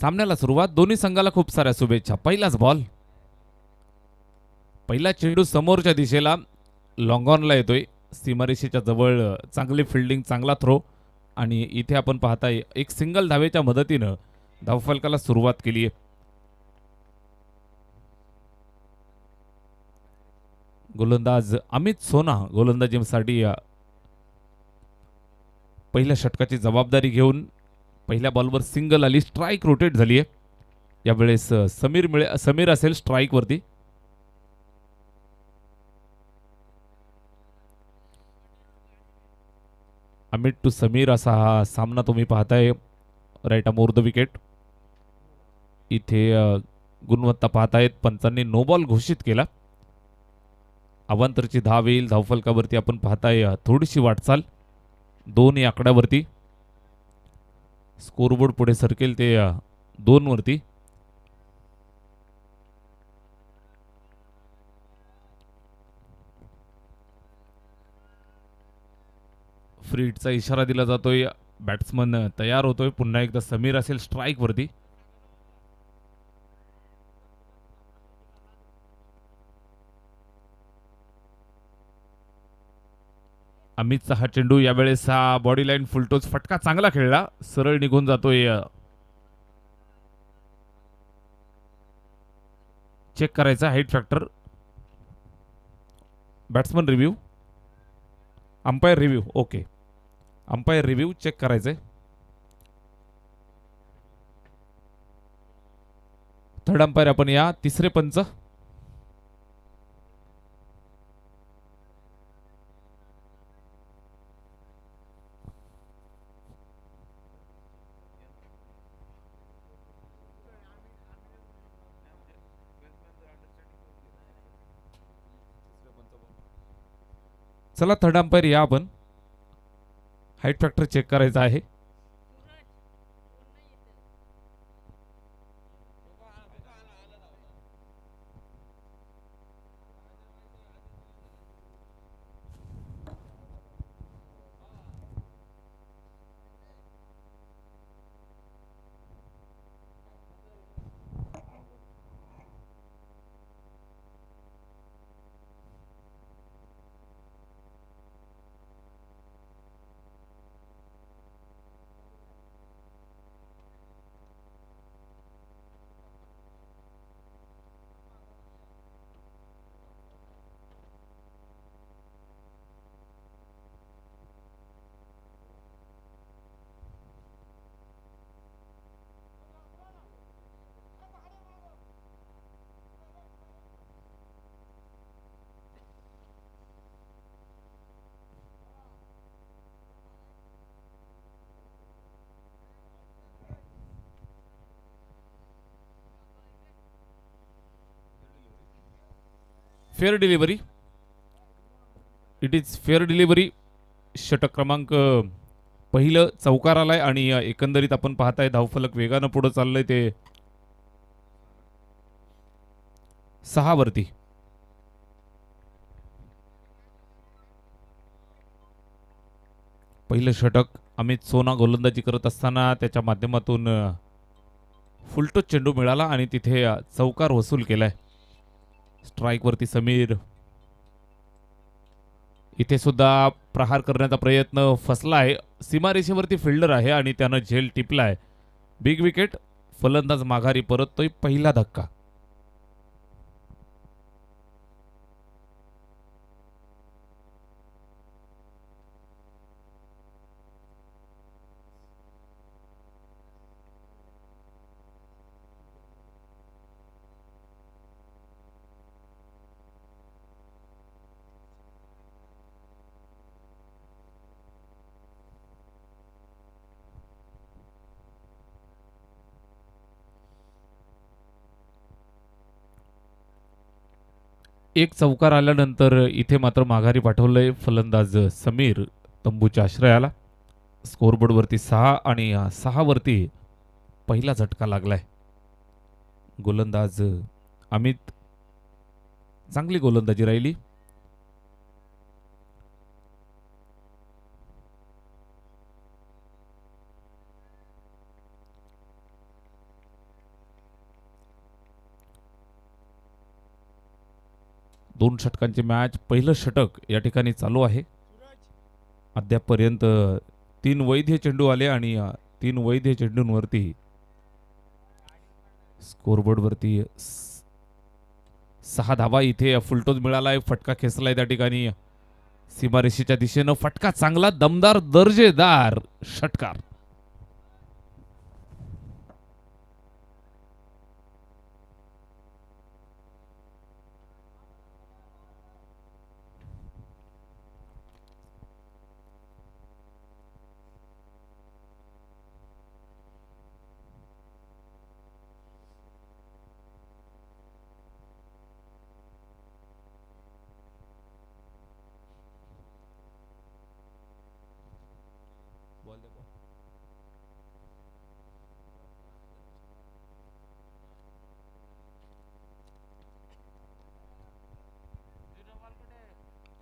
सामन्याला सुरुवात. दोन्ही संघाला खूप साऱ्या शुभेच्छा. पहिलाच बॉल. पहिला चेंडू समोरच्या दिशेला लॉंग ऑनला येतोय. सीमारेषेच्या जवळ चांगली फिल्डिंग, चांगला थ्रो आणि इथे आपण पाहताय एक सिंगल धावेच्या मदतीनं धावफलकाला सुरुवात केली आहे. गोलंदाज अमित सोना गोलंदाजीसाठी पहिल्या षटकाची जबाबदारी घेऊन पहिल्या बॉलवर सिंगल आली, स्ट्राईक रोटेट झाली आहे. यावेळेस समीर असेल स्ट्राईक वरती. अमित टू समीर असा हा सामना तुम्ही पाहताय. Right more the wicket. इथे गुणवत्ता पाहतायत. पंचांनी नो बॉल घोषित केला. अवांतरची धाव येईल. धावफलकावरती आपण पाहताय थोडीशी वाटचाल 2 या आकड्यावरती. स्कोरबोर्ड पुढे सरकेल ते 2 वरती. फ्रीडचा इशारा दिला जातोय. बॅट्समन तयार होतोय. पुन्हा एकदा समीर असेल स्ट्राईक वरती. अमितचा हा चेंडू यावेळेस हा बॉडी लाईन फुलटोच फटका चांगला खेळला. सरळ निघून जातोय. चेक करायचा height factor. Batsman review, umpire review. Okay, umpire review check करायचंय. थर्ड अंपायर आपण या. तिसरे पंच. चला थर्ड अंपायर या आपण. हाईट फॅक्टर चेक करायचा आहे. Fair delivery. It is fair delivery. षटक क्रमांक पहिलं चौकार आलाय आणि एकंदरीत आपण पाहताय धावफलक वेगानं पुढे चाललंय ते 6 वरती. पहिलं षटक अमित सोना गोलंदाजी करत असताना त्याच्या माध्यमातून फुलटोच चेंडू मिळाला आणि तिथे चौकार वसूल केलाय. स्ट्राईक वरती समीर. इथे सुद्धा प्रहार करण्याचा प्रयत्न फसला आहे. सीमारेषेवरती फिल्डर आहे आणि त्यानं झेल टिपलाय. Big wicket. फलंदाज माघारी परततोय. पहिला धक्का. एक चौकार आल्यानंतर इथे मात्र माघारी पाठवलंय फलंदाज समीर तंबूच्या आश्रयाला. स्कोरबोर्ड वरती 6 आणि 6 वरती पहिला झटका लागलाय. गोलंदाज अमित. चांगली गोलंदाजी राहिली. 2 षटकांची मॅच. पहिलं षटक या ठिकाणी चालू आहे. अद्यापपर्यंत 3 वैध चेंडू आले आणि 3 वैध चेंडूंवरती स्कोरबोर्डवरती 6 धावा. इथे फुलटोज मिळालाय. फटका खेचलाय त्या ठिकाणी सीमारेषेच्या दिशेनं. फटका चांगला, दमदार, दर्जेदार षटकार.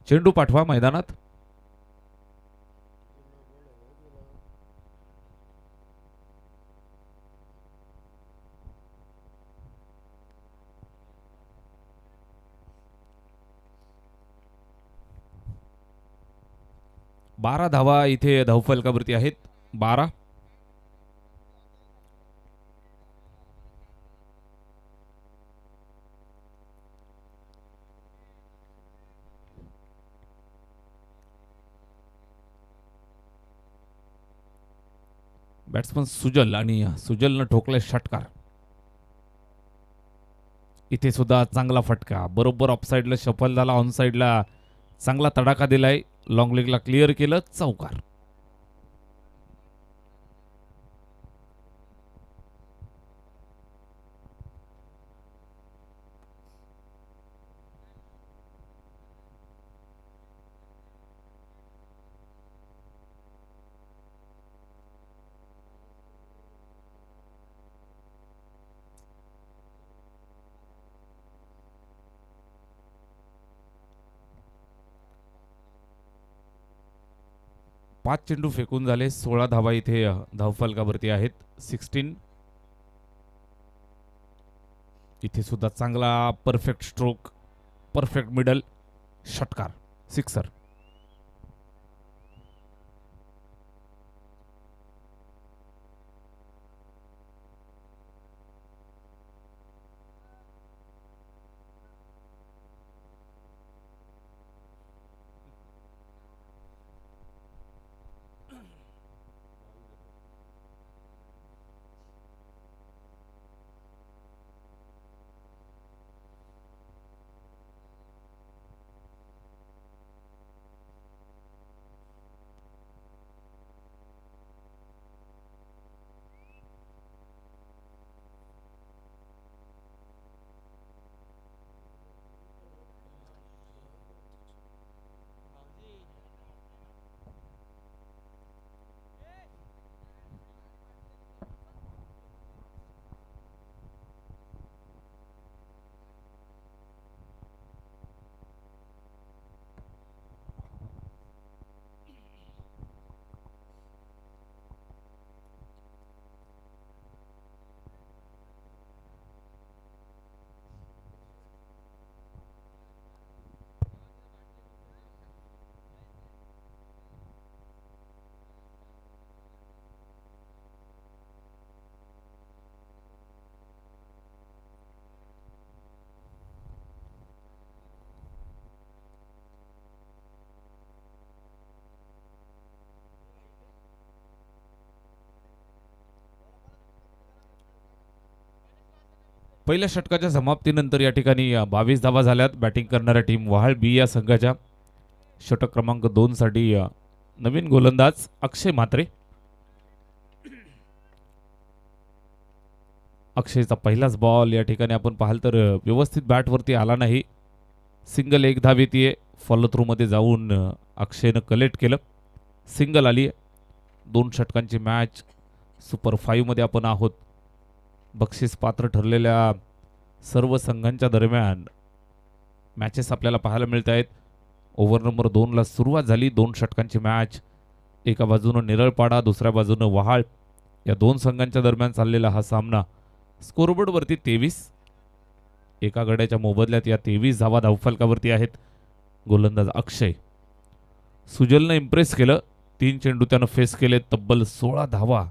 चेंडू पाठवा मैदानात. बारा धावा इथे धावफलकावरती आहेत. 12. बॅट्समन सुजल आणि सुजलनं ठोकले षटकार. इथे सुद्धा चांगला फटका, बरोबर ऑफ साइडला शफल झाला. ऑन साइडला चांगला तडाखा दिलाय. लॉंग लेगला क्लिअर केलं. चौकार. पाच चेंडू फेकून झाले. 16 धावा इथे धावफलकावरती आहेत. 16. इथे सुद्धा चांगला परफेक्ट स्ट्रोक, परफेक्ट मिडल, षटकार, सिक्सर. पहिल्या षटकाच्या समाप्तीनंतर या ठिकाणी 22 धावा झाल्यात. बॅटिंग करणाऱ्या टीम वहाळ बी या संघाच्या. षटक क्रमांक 2 साठी नवीन गोलंदाज अक्षय म्हात्रे. अक्षयचा पहिलाच बॉल या ठिकाणी आपण पाहाल तर व्यवस्थित बॅटवरती आला नाही. सिंगल एक धाव येते. फॉलो थ्रू मध्ये जाऊन अक्षयनं कलेक्ट केलं. सिंगल आली. 2 षटकांची मॅच. सुपर 5 मध्ये आपण आहोत. बक्षीस पात्र ठरलेल्या सर्व संघांच्या दरम्यान मॅचेस आपल्याला पाहायला मिळत आहेत. ओव्हर नंबर 2 ला सुरुवात झाली. 2 षटकांची मॅच. एका बाजूनं निरळपाडा, दुसऱ्या बाजूनं वहाळ, या दोन संघांच्या दरम्यान चाललेला हा सामना. स्कोरबोर्डवरती 23. एका गड्याच्या मोबदल्यात या 23 धावा धावफलकावरती आहेत. गोलंदाज अक्षय. सुजलनं इम्प्रेस केलं. 3 चेंडू त्यानं फेस केले. तब्बल 16 धावा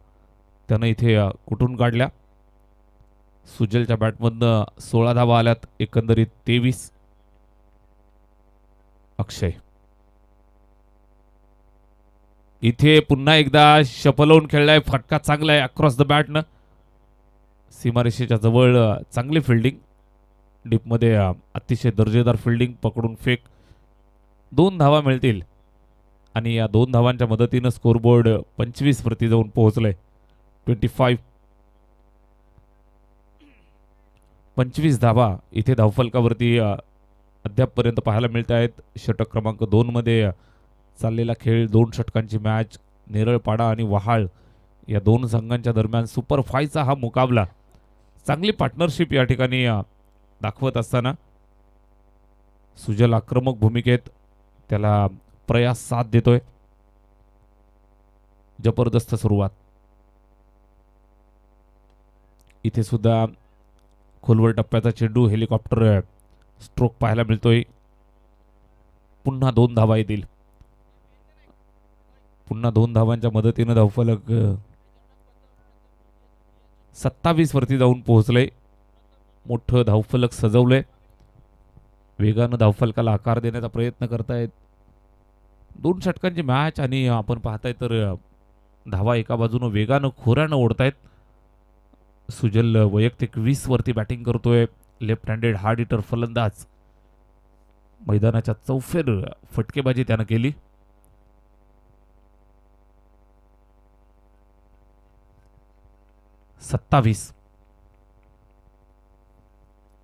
त्यानं इथे कुठून काढल्या. सुजलच्या बॅटमधनं 16 धावा आल्यात, एकंदरीत 23. अक्षय इथे पुन्हा एकदा शपलवून खेळलाय. फटका चांगला आहे अक्रॉस द बॅटनं. सीमारेषेच्या जवळ चांगली फिल्डिंग. डीपमध्ये अतिशय दर्जेदार फिल्डिंग. पकडून फेक. 2 धावा मिळतील आणि या 2 धावांच्या मदतीनं स्कोरबोर्ड 25 वरती जाऊन पोहोचलंय. 25. 25 धावा इथे धावफलकावरती अद्यापपर्यंत पाहायला मिळत आहेत. षटक क्रमांक 2 मध्ये चाललेला खेळ, 2 षटकांची मॅच. नेरळपाडा आणि वहाळ या 2 संघांच्या दरम्यान सुपर 5चा हा मुकाबला. चांगली पार्टनरशिप या ठिकाणी दाखवत असताना सुजल आक्रमक भूमिकेत, त्याला प्रयास साथ देतोय. जबरदस्त सुरुवात. इथे सुद्धा खोलवर टप्प्याचा चेंडू, हेलिकॉप्टर स्ट्रोक पाहायला मिळतोय. पुन्हा 2 धावा येतील. पुन्हा 2 धावांच्या मदतीनं धावफलक 27 वरती जाऊन पोहोचले. मोठं धावफलक सजवलंय. वेगानं धावफलकाला आकार देण्याचा प्रयत्न करतायत. 2 षटकांची मॅच आणि आपण पाहताय तर धावा एका बाजूनं वेगानं खोऱ्यानं ओढतायत. सुजल वैयक्तिक 20 वरती बॅटिंग करतोय. लेफ्ट हँडेड हार्ड हिटर फलंदाज. मैदानाच्या चौफेर फटकेबाजी त्यानं केली. सत्तावीस.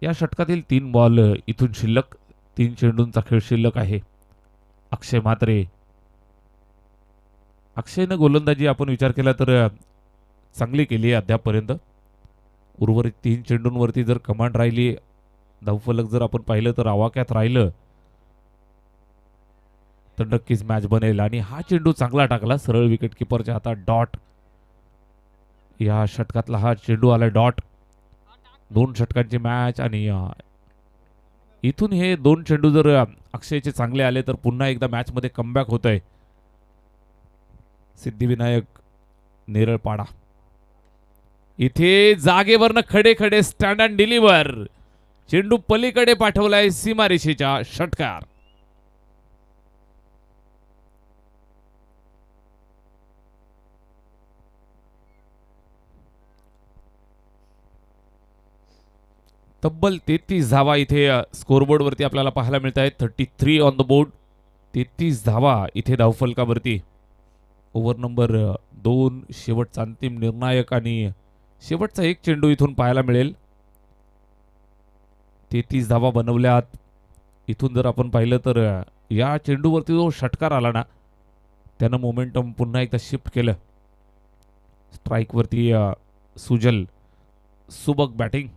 या षटकातील 3 बॉल इथून शिल्लक. 3 चेंडूंचा खेळ शिल्लक आहे. अक्षय म्हात्रे. अक्षयनं गोलंदाजी आपण विचार केला तर चांगली केली आहे अद्यापपर्यंत. उर्वरित 3 चेंडूंवरती जर कमांड राहिली, धावफलक जर आपण पाहिलं तर आवाक्यात राहिलं तर नक्कीच मॅच बनेल. आणि हा चेंडू चांगला टाकला, सरळ विकेट किपरच्या हातात. डॉट. या षटकातला हा चेंडू आला डॉट. 2 षटकांची मॅच आणि इथून हे 2 चेंडू जर अक्षयचे चांगले आले तर पुन्हा एकदा मॅच मध्ये कमबॅक होत आहे. सिद्धिविनायक नेरळपाडा. इथे जागेवरनं खडे खडे स्टँड अँड डिलिव्हर. चेंडू पलीकडे पाठवलाय सीमारेषेच्या. षटकार. तब्बल 33 धावा इथे स्कोरबोर्ड वरती आपल्याला पाहायला मिळत आहेत. 33 ऑन द बोर्ड. 33 धावा इथे धावफलकावरती. ओव्हर नंबर 2, शेवटचा अंतिम निर्णायक आणि शेवटचा 1 चेंडू इथून पाहायला मिळेल. 33 धावा बनवल्यात. इथून जर आपण पाहिलं तर या चेंडूवरती जो षटकार आला ना, त्यानं मोमेंटम पुन्हा एकदा शिफ्ट केलं. स्ट्राईकवरती सुजल. सुबक बॅटिंग.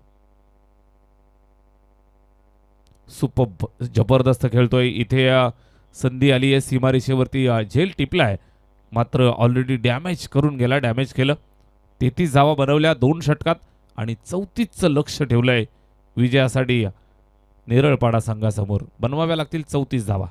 सुपर जबरदस्त खेळतोय. इथे संधी आली आहे सीमारेषेवरती. झेल टिपलाय मात्र ऑलरेडी डॅमेज करून गेला. डॅमेज केलं. 33 धावा बनवल्या 2 षटकात आणि 34चं लक्ष ठेवलंय विजयासाठी नेरळपाडा संघासमोर. बनवाव्या लागतील 34 धावा.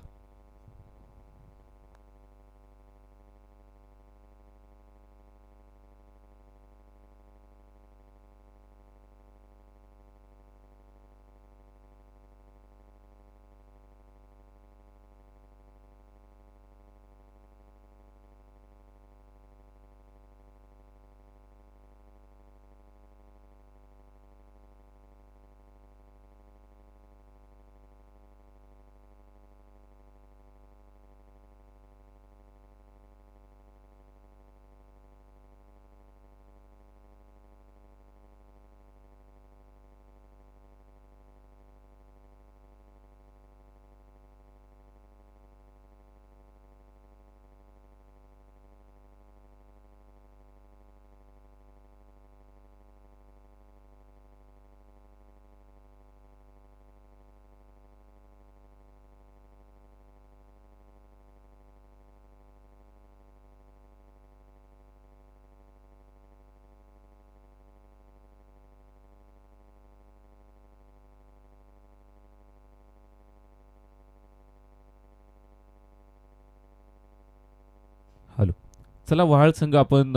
चला वहाळ संघ आपण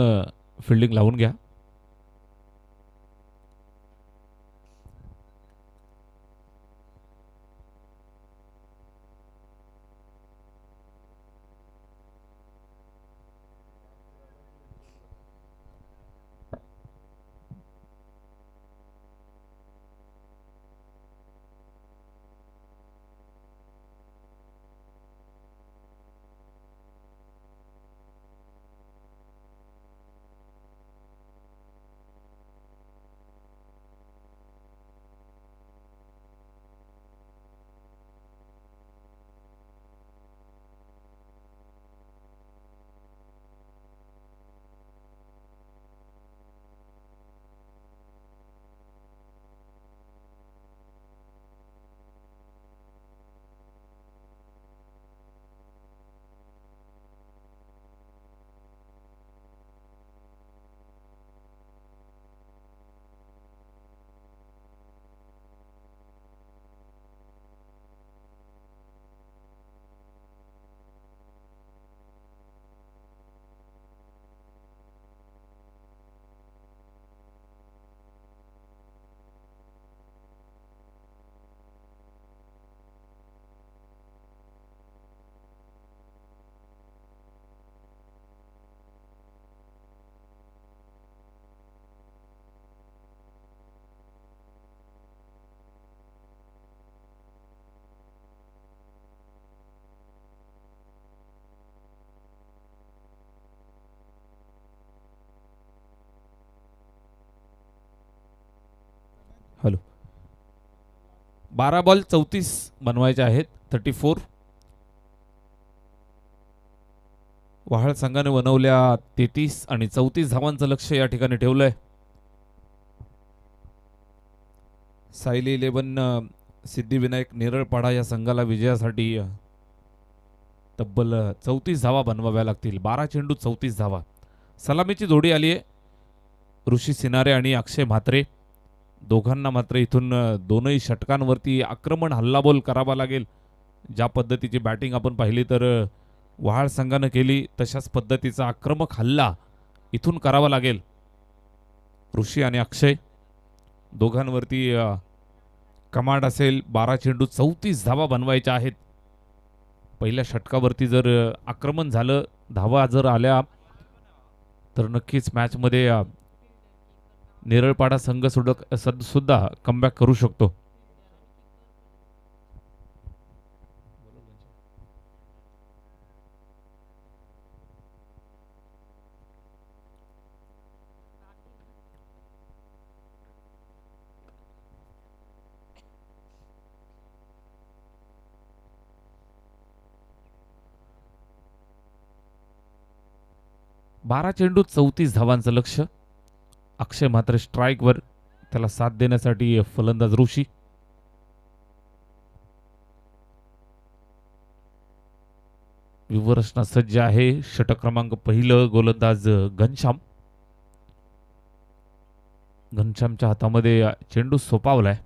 फिल्डिंग लावून घ्या. हॅलो. 12 बॉल 34 बनवायचे आहेत. 34. वहाळ संघाने बनवल्या 33 आणि 34 धावांचं लक्ष या ठिकाणी ठेवलंय. सायली 11 सिद्धिविनायक नेरळपाडा या संघाला विजयासाठी तब्बल 34 धावा बनवाव्या लागतील. 12 चेंडू 34 धावा. सलामीची जोडी आली आहे ऋषी सिनारे आणि अक्षय म्हात्रे. दोघांना मात्र इथून दोनही षटकांवरती आक्रमण हल्लाबोल करावा लागेल. ज्या पद्धतीची बॅटिंग आपण पाहिली तर वहाळ संघानं केली तशाच पद्धतीचा आक्रमक हल्ला इथून करावा लागेल. ऋषी आणि अक्षय दोघांवरती कमांड असेल. 12 चेंडू 34 धावा बनवायच्या आहेत. पहिल्या षटकावरती जर आक्रमण झालं, धावा जर आल्या तर नक्कीच मॅचमध्ये नेरळपाडा संघ सुद्धा कमबॅक करू शकतो. बारा चेंडू 34 धावांचं लक्ष. अक्षय मात्र स्ट्राईकवर, त्याला साथ देण्यासाठी फलंदाज ऋषी. विवरचना सज्ज आहे. षटक क्रमांक पहिलं गोलंदाज घनश्याम. घनश्यामच्या हातामध्ये चेंडू सोपावलाय.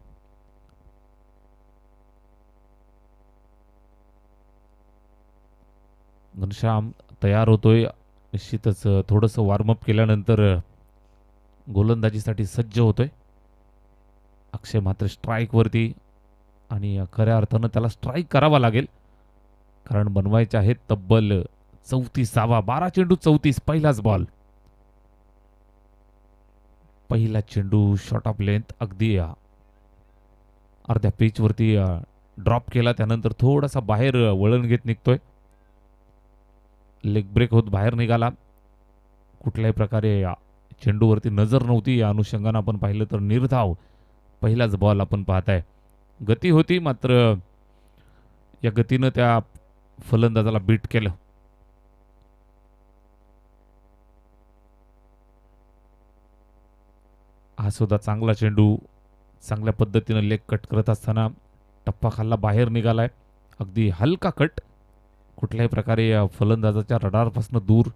घनश्याम तयार होतोय. निश्चितच थोडंसं वॉर्मअप केल्यानंतर गोलंदाजीसाठी सज्ज होतोय. अक्षय मात्र स्ट्राईक वरती आणि खऱ्या अर्थानं त्याला स्ट्राईक करावा लागेल, कारण बनवायचे आहेत तब्बल 34 धावा. 12 चेंडू 34. पहिलाच बॉल. पहिला चेंडू शॉर्ट ऑफ लेंथ अगदी अर्ध्या पिच वरती ड्रॉप केला. त्यानंतर थोडासा बाहेर वळण घेत निघतोय. लेग ब्रेक होत बाहेर निघाला. कुठल्याही प्रकारे चेंडूवरती नजर नव्हती. या अनुषंगाने आपण पाहिलं तर निर्धाव पहिलाच बॉल आपण पाहताय. गती होती, मात्र या गतीनं त्या फलंदाजाला बीट केलं. हा सुद्धा चांगला चेंडू चांगल्या पद्धतीनं लेग कट करत असताना टप्पा खाल्ला, बाहेर निघालाय. अगदी हलका कट, कुठल्याही प्रकारे फलंदाजाच्या रडारपासून दूर,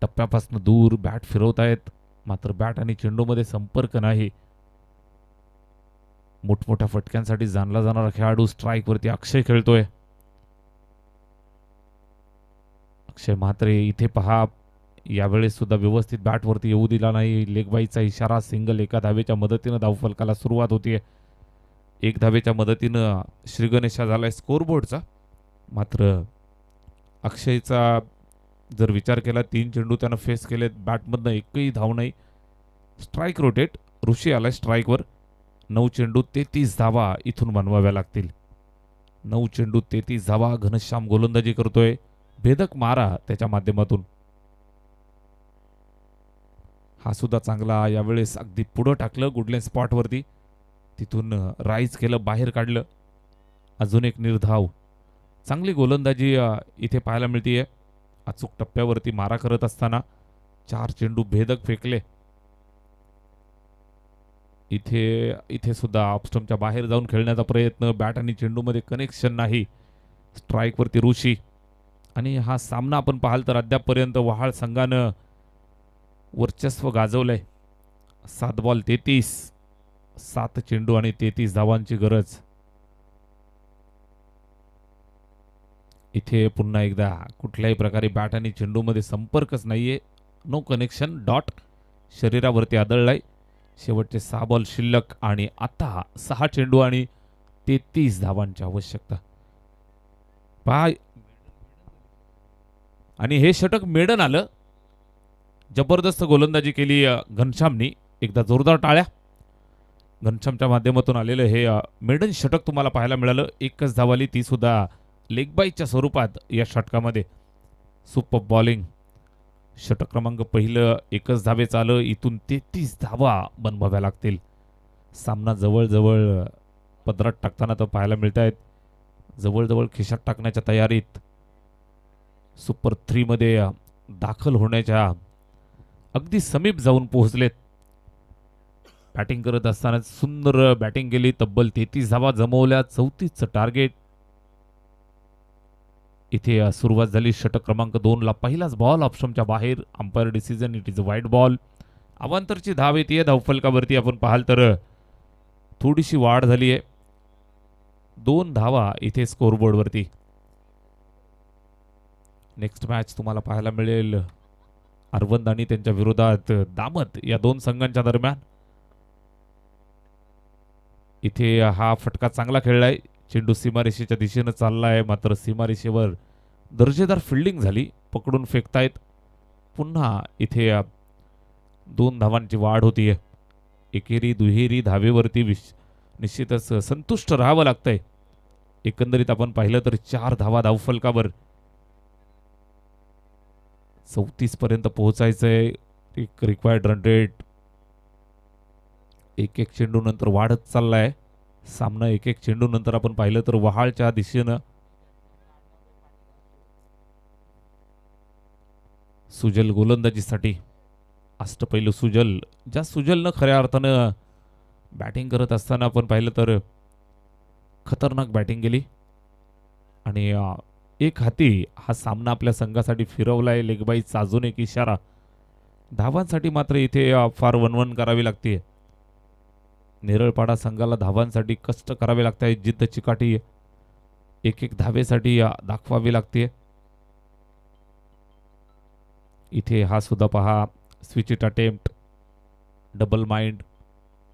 टप्प्यापासून दूर बॅट फिरवतायत, मात्र बॅट आणि चेंडूमध्ये संपर्क नाही. मोठमोठ्या फटक्यांसाठी जाणला जाणारा खेळाडू स्ट्राईक वरती अक्षय खेळतोय. अक्षय म्हात्रे इथे पहा यावेळेस सुद्धा व्यवस्थित बॅटवरती येऊ दिला नाही. लेगबाईचा इशारा, सिंगल एका धावेच्या मदतीनं धावफलकाला सुरुवात होतीये. एक धावेच्या मदतीनं श्रीगणेशा झालाय स्कोरबोर्डचा. मात्र अक्षयचा जर विचार केला 3 चेंडू त्यानं फेस केलेत, बॅटमधनं एकही धाव नाही. स्ट्राईक रोटेट, ऋषी आलाय स्ट्राईकवर. 9 चेंडू 33 धावा इथून बनवाव्या लागतील. 9 चेंडू 33 धावा. घनश्याम गोलंदाजी करतोय, भेदक मारा त्याच्या माध्यमातून. हा सुद्धा चांगला यावेळेस अगदी पुढं टाकलं गुडलेन स्पॉटवरती, तिथून राईज केलं, बाहेर काढलं. अजून एक निर्धाव. चांगली गोलंदाजी इथे पाहायला मिळतीये. अचूक टप्प्यावरती मारा करत असताना 4 चेंडू भेदक फेकले. इथे सुद्धा ऑफस्टंपच्या बाहेर जाऊन खेळण्याचा प्रयत्न, बॅट आणि चेंडूमध्ये कनेक्शन नाही. स्ट्राईकवरती ऋषी. आणि हा सामना आपण पाहाल तर अद्यापपर्यंत वहाळ संघानं वर्चस्व गाजवलंय. 7 बॉल 33, 7 चेंडू आणि 33 धावांची गरज. इथे पुन्हा एकदा कुठल्याही प्रकारे बॅट आणि चेंडूमध्ये संपर्कच नाहीये. No connection. डॉट शरीरावरती आदळलाय. शेवटचे 6 बॉल शिल्लक आणि आता 6 चेंडू आणि 33 धावांची आवश्यकता. पहा आणि हे षटक मेडन आलं. जबरदस्त गोलंदाजी केली घनश्यामनी. एकदा जोरदार टाळ्या. घनश्यामच्या माध्यमातून आलेलं हे मेडन षटक तुम्हाला पाहायला मिळालं. एकच धाव आली, ती सुद्धा लेगबाईच्या स्वरूपात या षटकामध्ये. Super bowling. षटक क्रमांक पहिलं एकच धावेचं आलं. इथून 33 धावा बनवाव्या लागतील. सामना जवळजवळ पदरात टाकताना तर पाहायला मिळत आहेत. जवळजवळ खिशात टाकण्याच्या तयारीत. सुपर 3 मध्ये दाखल होण्याच्या अगदी समीप जाऊन पोहोचलेत. बॅटिंग करत असताना सुंदर बॅटिंग केली. तब्बल 33 धावा जमवल्या. 34चं टार्गेट. इथे सुरुवात झाली षटक क्रमांक 2 ला. पहिलाच बॉल ऑप्शनच्या बाहेर. Umpire decision, it is a wide ball. अवांतरची धाव येते धावफलकावरती. आपण पाहाल तर थोडीशी वाढ झाली आहे. 2 धावा इथे स्कोरबोर्डवरती. नेक्स्ट मॅच तुम्हाला पाहायला मिळेल अरविंद आणि त्यांच्या विरोधात दामत या 2 संघांच्या दरम्यान. इथे हा फटका चांगला खेळलाय. चेंडू सीमारेषेच्या दिशेनं चाललाय, मात्र सीमारेषेवर दर्जेदार फिल्डिंग झाली. पकडून फेकतायत. पुन्हा इथे 2 धावांची वाढ होतीये. एकेरी दुहेरी धावेवरती निश्चितच संतुष्ट राहावं लागतंय. एकंदरीत आपण पाहिलं तर 4 धावा धावफलकावर. 34 पर्यंत पोहोचायचंय. एक रिक्वायर्ड रन रेट. एक चेंडू नंतर वाढत चाललाय सामना. एक चेंडू नंतर आपण पाहिलं तर वहाळच्या दिशेनं सुजल गोलंदाजीसाठी. अष्टपैलू सुजल, ज्या सुजलनं खऱ्या अर्थानं बॅटिंग करत असताना आपण पाहिलं तर खतरनाक बॅटिंग केली आणि एक हाती हा सामना आपल्या संघासाठी फिरवलाय. लेगबाईचा अजून एक इशारा. धावांसाठी मात्र इथे फार वणवण करावी लागते. नेरळपाडा संघाला धावांसाठी कष्ट करावे लागत आहेत. जिद्द चिकाटी एक धावेसाठी दाखवावी लागते. इथे हा सुद्धा पहा switch it attempt. Double mind.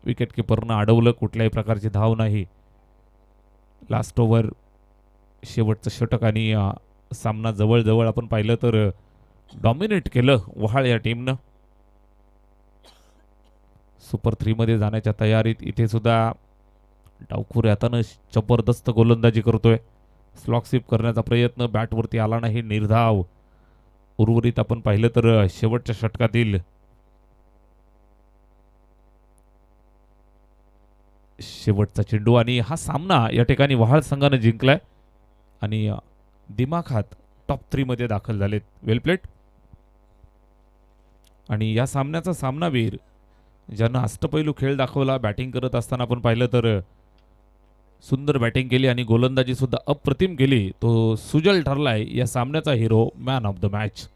Wicket किपरनं अडवलं. कुठल्याही प्रकारची धाव नाही. लास्ट ओव्हर, शेवटचं षटक आणि सामना जवळजवळ आपण पाहिलं तर डॉमिनेट केलं वहाळ या टीमनं. सुपर 3 मध्ये जाण्याच्या तयारीत. इथे सुद्धा डावखुर हातानं जबरदस्त गोलंदाजी करतोय. स्लॉक स्वीप करण्याचा प्रयत्न, बॅटवरती आला नाही. निर्धाव. उर्वरित आपण पाहिलं तर शेवटच्या षटकातील शेवटचा चेंडू आणि हा सामना या ठिकाणी वहाळ संघानं जिंकलाय आणि दिमाखात टॉप 3 मध्ये दाखल झालेत. वेल प्लेट. आणि या सामन्याचा सामनावीर ज्यानं अष्टपैलू खेळ दाखवला. बॅटिंग करत असताना आपण पाहिलं तर सुंदर बॅटिंग केली आणि गोलंदाजी सुद्धा अप्रतिम केली. तो सुजल ठरलाय या सामन्याचा hero, man of the match.